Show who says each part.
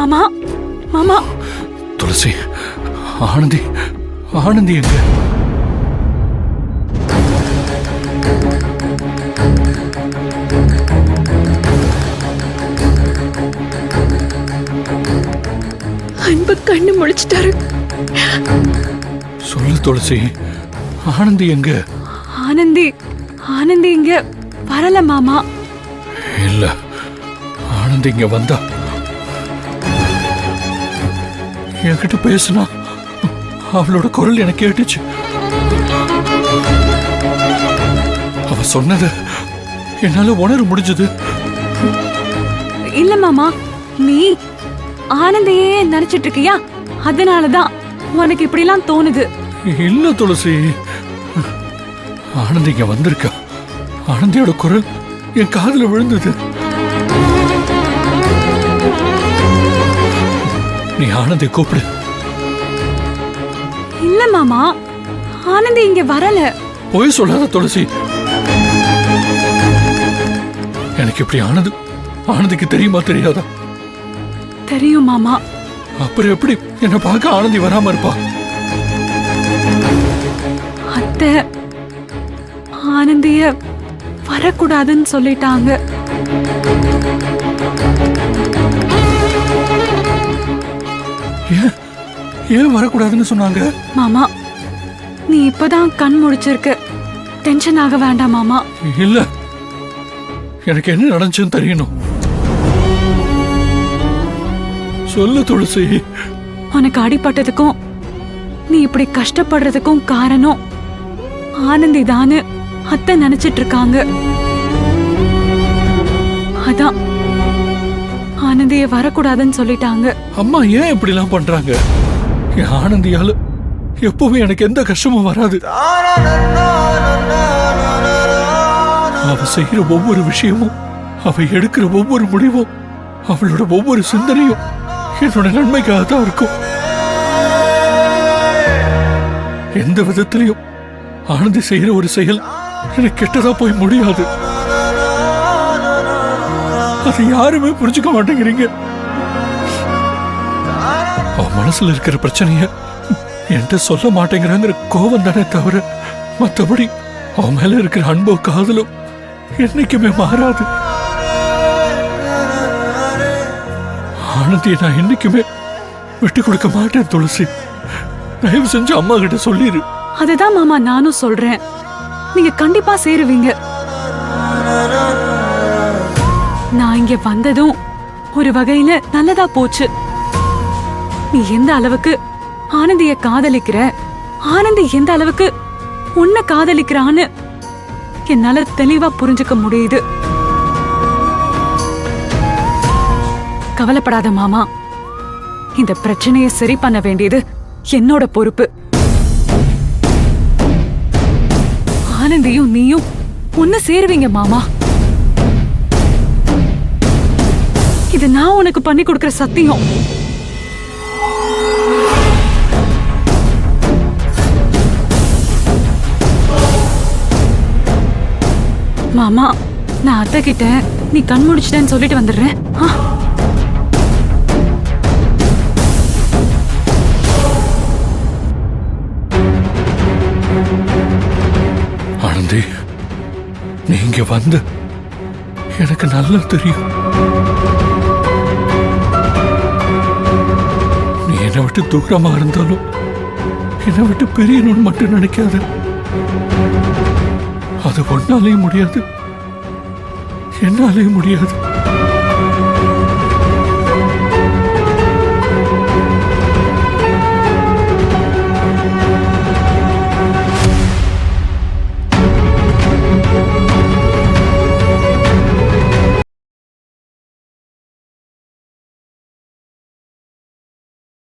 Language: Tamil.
Speaker 1: மாமா மாமா.
Speaker 2: துளசி, ஆனந்தி ஆனந்தி எங்க?
Speaker 1: அன்பு கண்ணு முழிச்சிட்டாரு.
Speaker 2: சொல்லு துளசி, ஆனந்தி எங்க?
Speaker 1: ஆனந்தி ஆனந்தி இங்க வரல மாமா.
Speaker 2: இல்ல, ஆனந்தி இங்க வந்தா என்கிட்ட பேசுனா. அவளோட குரல் எனக்கு கேட்டுச்சு. அவ சொன்னது என்னால உணர முடிஞ்சது.
Speaker 1: இல்ல மாமா, நீ ஆனந்தையே நினைச்சிட்டு இருக்கியா? அதனாலதான் உனக்கு இப்படி எல்லாம் தோணுது.
Speaker 2: இல்ல துளசி, ஆனந்தி இங்க வந்திருக்கா. ஆனந்தியோட குரல் என் காதுல விழுந்தது. நீ ஆனந்தி கூப்பிடு.
Speaker 1: இல்ல மாமா, ஆனந்தி இங்க வரல.
Speaker 2: போய் சொல்லாத துளசி. எனக்கு இப்படி ஆனந்திக்கு தெரியுமா தெரியாதா?
Speaker 1: தெரியும் மாமா.
Speaker 2: அப்புறம் எப்படி என்ன பார்க்க ஆனந்தி வராம இருப்பா?
Speaker 1: அத்தை ஆனந்திய வரக்கூடாதுன்னு சொல்லிட்டாங்க.
Speaker 2: ஏன் வரக்கூடாதுன்னு சொன்னாங்க?
Speaker 1: மாமா, நீ இப்பதான் கண் முடிச்சிருக்க. டென்ஷன் ஆக வேண்டாம் மாமா.
Speaker 2: இல்ல, எனக்கு என்ன நடந்துச்சுன்னு தெரியணும். சொல்லு துளசி.
Speaker 1: உனக்கு அடிபட்டதுக்கும் நீ இப்படி கஷ்டப்படுறதுக்கும் காரணம் ஆனந்தி தானு அத்தை நினைச்சிட்டு இருக்காங்க. அதான் ஆனந்திய வரக்கூடாதுன்னு சொல்லிட்டாங்க.
Speaker 2: அம்மா ஏன் இப்படி எல்லாம் பண்றாங்க? என் ஆனந்தியால எப்பவுமே எனக்கு எந்த கஷ்டமும் வராது. அவ செய்யற ஒவ்வொரு விஷயமும், அவ எடுக்கிற ஒவ்வொரு முடிவும், அவளோட ஒவ்வொரு சிந்தனையும் என்னோட நன்மைக்காக தான் இருக்கும். எந்த விதத்திலையும் ஆனந்தி செய்யற ஒரு செயல் எனக்கு கெட்டதா போய் முடியாது. அது யாருமே புரிஞ்சுக்க மாட்டேங்கிறீங்க. அவ மனசுல இருக்கிற பிரச்சனைய என்கிட்ட சொல்ல மாட்டேங்கிறாங்கிற கோபம் தானே தவிர மற்றபடி அவ மேல இருக்கிற அன்போ காதலும் என்னைக்குமே மாறாது. ஆனந்தியை நான் என்னைக்குமே விட்டு கொடுக்க மாட்டேன் துளசி. தயவு செஞ்சு அம்மா கிட்ட சொல்லிரு.
Speaker 1: அதுதான் மாமா நானும் சொல்றேன். நீங்க கண்டிப்பா சேருவீங்க. நான் இங்க வந்ததும் ஒரு வகையில நல்லதா போச்சு. நீ எந்த அளவுக்கு ஆனந்திய காதலிக்கிற, ஆனந்தி எந்த அளவுக்கு உன்னை காதலிக்கிறான்னு என்னால தெளிவா புரிஞ்சுக்க முடியுது. கவலைப்படாத மாமா, இந்த பிரச்சனையை சரி பண்ண வேண்டியது என்னோட பொறுப்பு. ஆனந்தியும் நீயும் ஒன்னு சேருவீங்க மாமா. இது நான் உனக்கு பண்ணி கொடுக்கிற சத்தியம். மாமா, நான் அத்தை கிட்ட நீ கண் முடிச்சிட்டேன்னு சொல்லிட்டு வந்துடுறேன்.
Speaker 2: ஆனந்தி, நீங்க வந்து எனக்கு நல்லா தெரியும். நீ என்னை விட்டு தூரமா இருந்தாலும் என்னை விட்டு பெரியணும்னு மட்டும் நினைக்காத. அது ஒன்னாலேயும் முடியாது, என்னாலேயும் முடியாது.